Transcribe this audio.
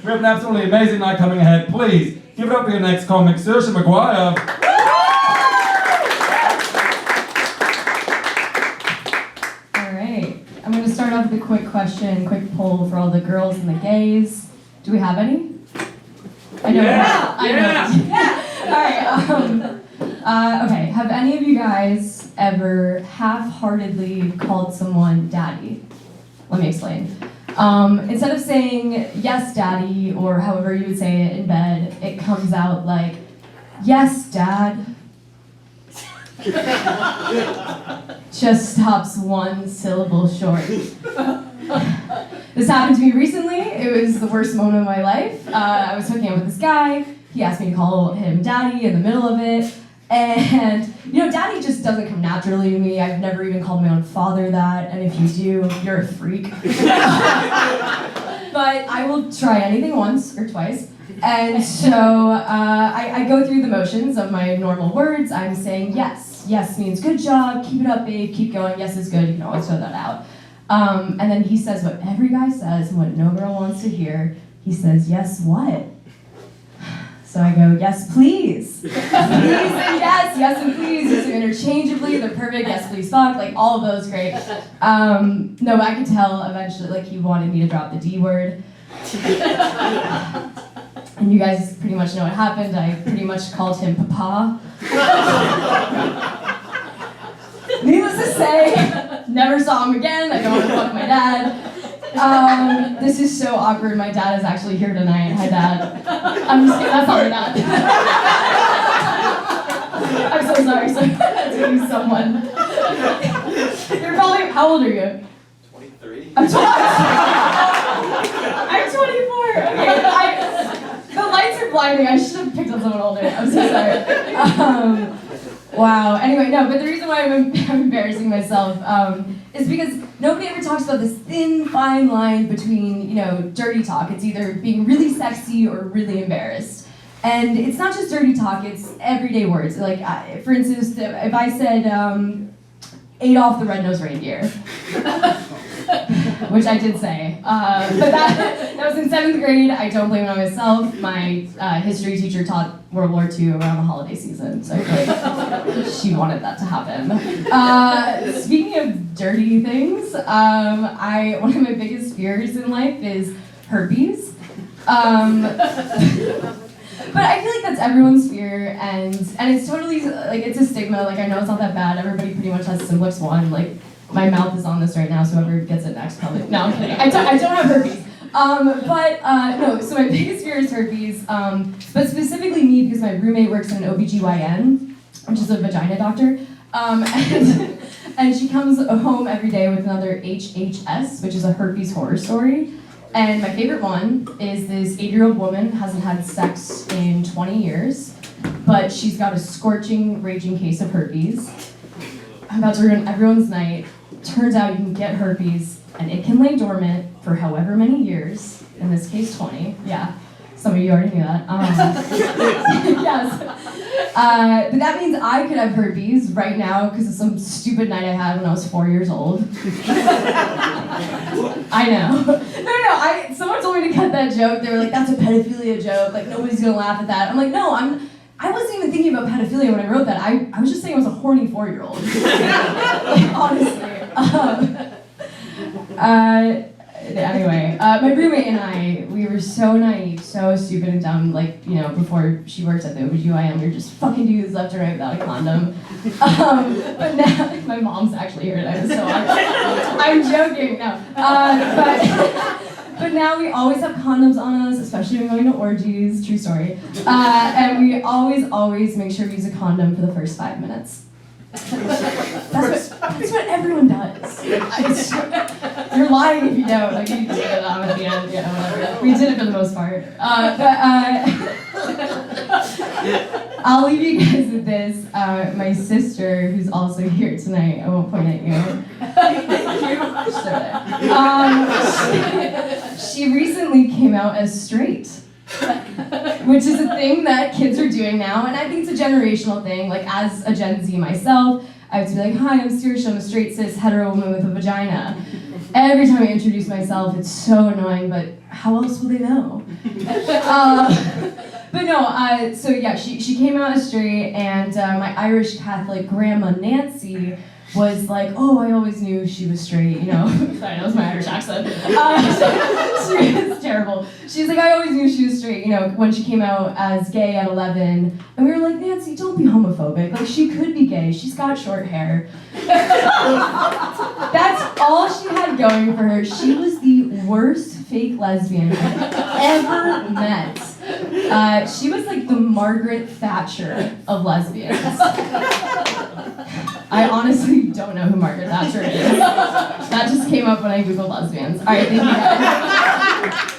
We have an absolutely amazing night coming ahead. Please give it up for your next comic, Saoirse Maguire. All right, I'm going to start off with a quick question, quick poll for all the girls and the gays. Do we have any? I know. Yeah! I know. All right. Okay. Have any of you guys ever half-heartedly called someone daddy? Let me explain. Instead of saying yes, daddy, or however you would say it in bed, it comes out like, yes, dad. Just stops one syllable short. This happened to me recently. It was the worst moment of my life. I was hooking up with this guy. He asked me to call him daddy in the middle of it. And, daddy just doesn't come naturally to me. I've never even called my own father that. And if you do, you're a freak. But I will try anything once or twice. And so I go through the motions of my normal words. I'm saying yes. Yes means good job, keep it up, babe, keep going. Yes is good, you can always throw that out. And then he says what every guy says and what no girl wants to hear. He says, yes, what? So I go, yes, please. Please and yes and please. Use them interchangeably. They're perfect. Yes, please, fuck. Like, all of those, great. No, but I could tell eventually, he wanted me to drop the D word. And you guys pretty much know what happened. I pretty much called him Papa. Needless to say, never saw him again. I don't want to fuck my dad. This is so awkward. My dad is actually here tonight. Hi, Dad. I'm just kidding. That's not my dad. I'm so sorry. So to use someone. You're probably, how old are you? 23. I'm 24. Okay, the lights are blinding. I should have picked up someone older. I'm so sorry. Wow. Anyway, no, but the reason why I'm embarrassing myself is because nobody ever talks about this thin, fine line between, dirty talk. It's either being really sexy or really embarrassed. And it's not just dirty talk, it's everyday words. Like, for instance, if I said, Adolf the Red-Nosed Reindeer, which I did say, but that was in 7th grade. I don't blame it on myself. My history teacher taught World War II around the holiday season, so I feel like she wanted that to happen. Speaking of dirty things, one of my biggest fears in life is herpes. But I feel like that's everyone's fear, and it's totally, it's a stigma. I know it's not that bad. Everybody pretty much has Simplex 1. My mouth is on this right now, so whoever gets it next probably. No, I'm kidding. I don't have herpes. No, so my biggest fear is herpes, but specifically me because my roommate works in an OBGYN, which is a vagina doctor, and she comes home every day with another HHS, which is a herpes horror story. And my favorite one is this 8-year-old woman hasn't had sex in 20 years, but she's got a scorching, raging case of herpes. I'm about to ruin everyone's night. Turns out you can get herpes, and it can lay dormant for however many years, in this case 20, yeah. Some of you already knew that. Yes. But that means I could have herpes right now because of some stupid night I had when I was 4 years old. I know. No, someone told me to cut that joke. They were like, that's a pedophilia joke. Nobody's gonna laugh at that. I'm like, no, I wasn't even thinking about pedophilia when I wrote that. I was just saying I was a horny 4-year-old. Honestly. Anyway, my roommate and I, we were so naive, so stupid and dumb, before she worked at the OBGYN, we were just fucking dudes left and right without a condom. But now, my mom's actually here tonight, so I'm joking, no. But now we always have condoms on us, especially when going to orgies, true story. And we always make sure we use a condom for the first 5 minutes. That's what everyone does. You're lying if you don't. You did it at the end, whatever. We did it for the most part. I'll leave you guys with this. My sister, who's also here tonight, I won't point at you. She recently came out as straight. Which is a thing that kids are doing now, and I think it's a generational thing. As a Gen Z myself, I have to be like, hi, I'm Saoirse, I'm a straight cis hetero woman with a vagina. Every time I introduce myself, it's so annoying, but how else will they know? But no, so yeah, she came out as straight, and my Irish Catholic grandma Nancy was like, oh, I always knew she was straight, you know. Sorry, that was my Irish accent. It's terrible. She's like, I always knew she was straight, you know, when she came out as gay at 11. And we were like, Nancy, don't be homophobic. Like, she could be gay. She's got short hair. That's all she had going for her. She was the worst fake lesbian I've ever met. She was like the Margaret Thatcher of lesbians. I honestly don't know who Margaret Thatcher is. That just came up when I Googled lesbians. All right, thank you guys.